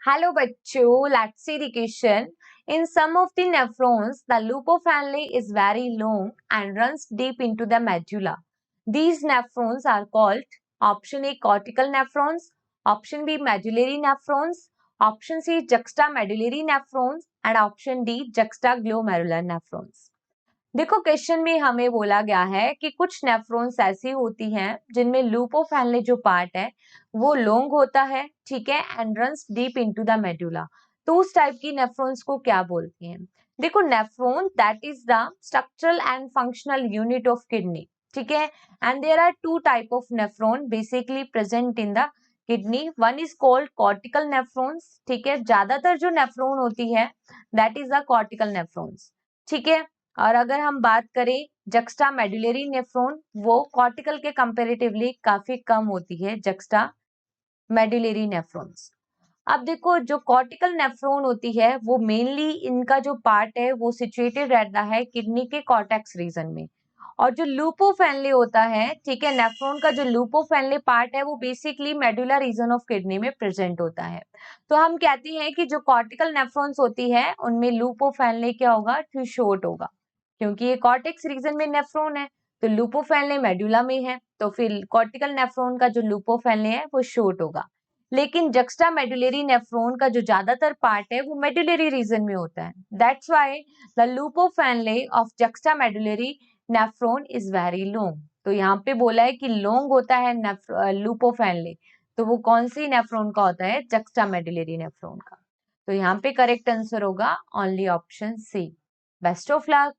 Hello bachcho, let's see the question. In some of the nephrons, the Lupo family is very long and runs deep into the medulla. These nephrons are called option A cortical nephrons, option B medullary nephrons, option C juxtamedullary nephrons and option D juxtaglomerular nephrons. देखो question में हमें बोला गया है कि कुछ nephrons ऐसी होती हैं जिनमें लूपोफेनले जो पार्ट है वो लॉन्ग होता है, ठीक है, and runs deep into the medulla. तो उस टाइप की नेफ्रॉन्स को क्या बोलते हैं? देखो nephron that is the structural and functional unit of kidney, ठीक है, and there are two type of nephron basically present in the kidney. One is called cortical nephrons, ठीक है, ज्यादातर जो नेफ्रॉन होती है that is the cortical nephrons, ठीक है। और अगर हम बात करें जक्स्टा मेडुलरी नेफ्रॉन, वो कॉर्टिकल के कंपैरेटिवली काफी कम होती है जक्स्टा मेडुलरी नेफ्रॉन्स। अब देखो जो कॉर्टिकल नेफ्रॉन होती है वो मेनली इनका जो पार्ट है वो सिचुएटेड रहता है किडनी के कॉर्टेक्स रीजन में। और जो लूपोफेनले होता है, ठीक है, नेफ्रॉन का जो लूपोफेनले पार्ट है वो basically medulla reason of kidney में प्रेजेंट होता है। तो हम कहते हैं कि जो कॉर्टिकल नेफ्रॉन्स होती है उनमें लूपोफेनले क्या होगा, टू शॉर्ट होगा, क्योंकि ये कॉर्टेक्स रीजन में नेफ्रॉन है। तो लूपोफेनले मेडुला में है तो फिर कॉर्टिकल नेफ्रॉन का जो लूपोफेनले है वो शॉर्ट होगा। लेकिन जक्स्टा मेडुलरी नेफ्रॉन का जो ज्यादातर पार्ट है वो मेडुलरी रीजन में होता है। That's why the loop of Henle of juxta medullary nephron is very long. तो यहाँ पे बोला है कि लॉन्ग होता है लूपोफेनले, तो वो कौन सी नेफ्रॉन का होता है? जक्स्टा मेडुलरी नेफ्रॉन का। तो यहाँ पे करेक्ट आंसर होगा only option C. Best of luck.